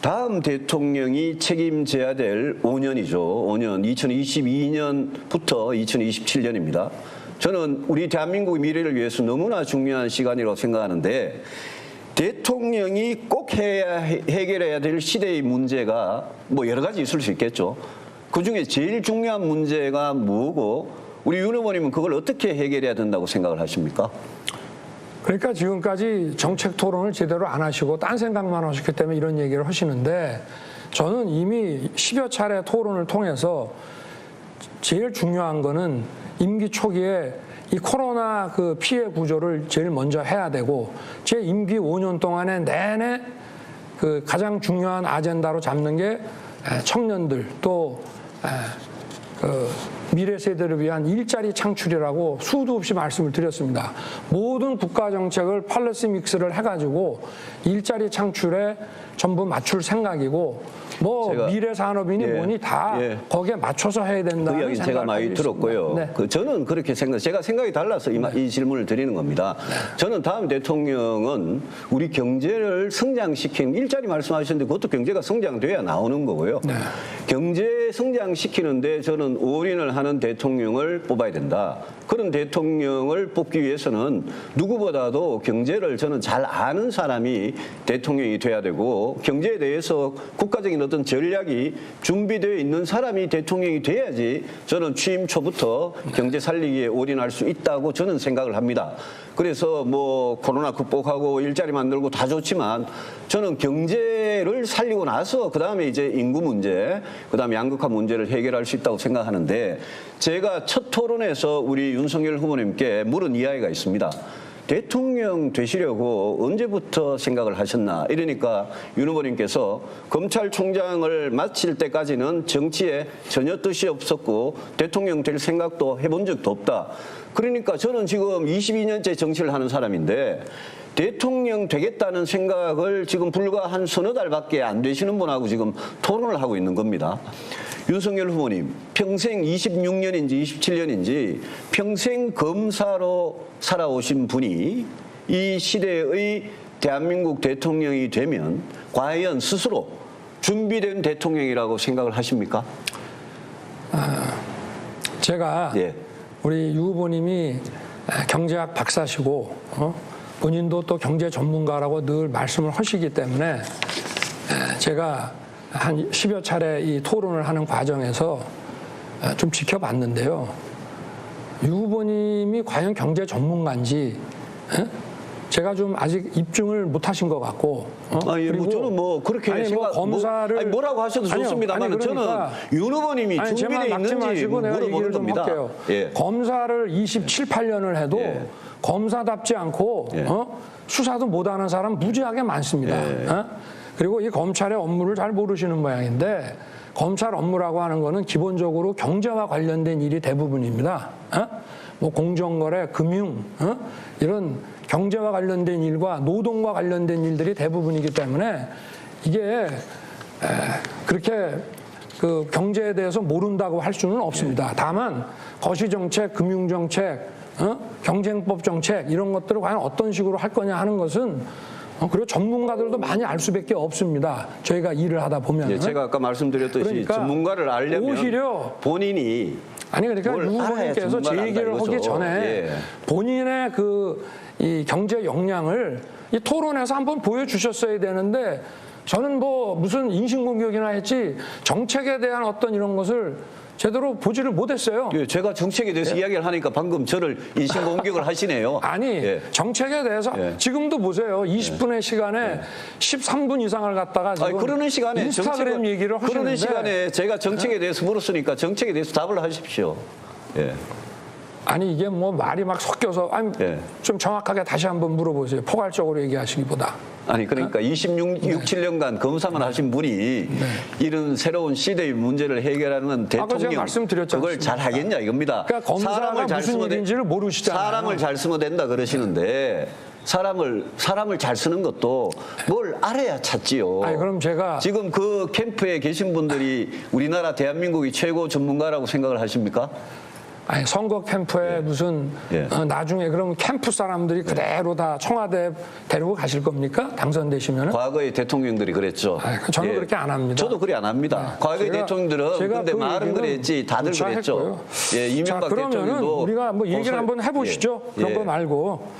다음 대통령이 책임져야 될 5년이죠. 5년, 2022년부터 2027년입니다. 저는 우리 대한민국의 미래를 위해서 너무나 중요한 시간이라고 생각하는데 대통령이 꼭 해결해야 될 시대의 문제가 뭐 여러 가지 있을 수 있겠죠. 그중에 제일 중요한 문제가 뭐고 우리 윤 후보님은 그걸 어떻게 해결해야 된다고 생각을 하십니까? 그러니까 지금까지 정책 토론을 제대로 안 하시고 딴 생각만 하셨기 때문에 이런 얘기를 하시는데 저는 이미 10여 차례 토론을 통해서 제일 중요한 거는 임기 초기에 이 코로나 그 피해 구조를 제일 먼저 해야 되고 제 임기 5년 동안에 내내 그 가장 중요한 아젠다로 잡는 게 청년들 또 그 미래 세대를 위한 일자리 창출이라고 수도 없이 말씀을 드렸습니다. 모든 국가 정책을 팔러시 믹스를 해가지고 일자리 창출에 전부 맞출 생각이고 뭐 미래 산업이니 뭐니 다 거기에 맞춰서 해야 된다는 그 이야기 제가 많이 들었고요. 네. 저는 그렇게 제가 생각이 달라서 이 질문을 드리는 겁니다. 저는 다음 대통령은 우리 경제를 성장시킨 일자리 말씀하셨는데 그것도 경제가 성장돼야 나오는 거고요. 경제 성장시키는데 저는 올인을 하는 대통령을 뽑아야 된다. 그런 대통령을 뽑기 위해서는 누구보다도 경제를 저는 잘 아는 사람이 대통령이 돼야 되고 경제에 대해서 국가적인 어떤 전략이 준비되어 있는 사람이 대통령이 돼야지 저는 취임 초부터 경제 살리기에 올인할 수 있다고 저는 생각을 합니다. 그래서 뭐 코로나 극복하고 일자리 만들고 다 좋지만 저는 경제를 살리고 나서 그다음에 이제 인구 문제, 그다음에 양극화 문제를 해결할 수 있다고 생각하는데 제가 첫 토론에서 우리 윤석열 후보님께 물은 이야기가 있습니다. 대통령 되시려고 언제부터 생각을 하셨나 이러니까 윤 후보님께서 검찰총장을 마칠 때까지는 정치에 전혀 뜻이 없었고 대통령 될 생각도 해본 적도 없다. 그러니까 저는 지금 22년째 정치를 하는 사람인데 대통령 되겠다는 생각을 지금 불과 한 서너 달밖에 안 되시는 분하고 지금 토론을 하고 있는 겁니다. 윤석열 후보님 평생 26년인지 27년인지 평생 검사로 살아오신 분이 이 시대의 대한민국 대통령이 되면 과연 스스로 준비된 대통령이라고 생각을 하십니까? 제가 우리 유 후보님이 경제학 박사시고 본인도 또 경제 전문가라고 늘 말씀을 하시기 때문에 제가 한 10여 차례 이 토론을 하는 과정에서 좀 지켜봤는데요. 유 후보님이 과연 경제 전문가인지 제가 좀 아직 입증을 못 하신 것 같고. 그리고 저는 뭐 그렇게 생각, 검사를 뭐라고 하셔도 좋습니다만 그러니까, 저는 윤 후보님이 준비되어 있는지 물어보는 겁니다. 검사를 27, 8년을 해도 검사답지 않고 수사도 못하는 사람 무지하게 많습니다. 그리고 이 검찰의 업무를 잘 모르시는 모양인데 검찰 업무라고 하는 거는 기본적으로 경제와 관련된 일이 대부분입니다. 뭐 공정거래, 금융 이런 경제와 관련된 일과 노동과 관련된 일들이 대부분이기 때문에 이게 그렇게 그 경제에 대해서 모른다고 할 수는 없습니다. 다만 거시정책, 금융정책, 경쟁법 정책 이런 것들을 과연 어떤 식으로 할 거냐 하는 것은 그리고 전문가들도 많이 알 수밖에 없습니다. 저희가 일을 하다 보면. 제가 아까 말씀드렸듯이 그러니까 전문가를 알려면 오히려 본인이 그러니까 유 후보님께서 제 얘기를 하기 전에 본인의 이 경제 역량을 이 토론에서 한번 보여주셨어야 되는데 저는 뭐 무슨 인신공격이나 했지 정책에 대한 어떤 이런 것을 제대로 보지를 못했어요. 제가 정책에 대해서 이야기를 하니까 방금 저를 인신공격을 하시네요. 아니 정책에 대해서 지금도 보세요. 20분의 시간에 13분 이상을 갖다가 지금 그러는 시간에 인스타그램 얘기를 하시는데 그러는 시간에 제가 정책에 대해서 물었으니까 정책에 대해서 답을 하십시오. 아니 이게 뭐 말이 막 섞여서 좀 정확하게 다시 한번 물어보세요. 포괄적으로 얘기하시기보다. 아니 그러니까 27년간 검사만 하신 분이 이런 새로운 시대의 문제를 해결하는 대통령 그걸 잘 하겠냐 이겁니다. 그러니까 검사가 무슨 일인지를 모르시잖아요. 사람을 잘 쓰면 된다 그러시는데 사람을 잘 쓰는 것도 뭘 알아야 찾지요. 그럼 제가 지금 그 캠프에 계신 분들이 우리나라 대한민국이 최고 전문가라고 생각을 하십니까? 아니 선거 캠프에 무슨 예. 나중에 그럼 캠프 사람들이 그대로 다 청와대 데리고 가실 겁니까? 당선되시면은? 과거의 대통령들이 그랬죠. 저는 그렇게 안 합니다. 저도 그래 안 합니다. 과거의 대통령들은 근데 그 말은 얘기는 그랬지 다들 그랬죠. 했고요. 예, 이명박 자, 그러면은 대통령도 우리가 뭐 얘기를 한번 해보시죠. 그런 거 말고.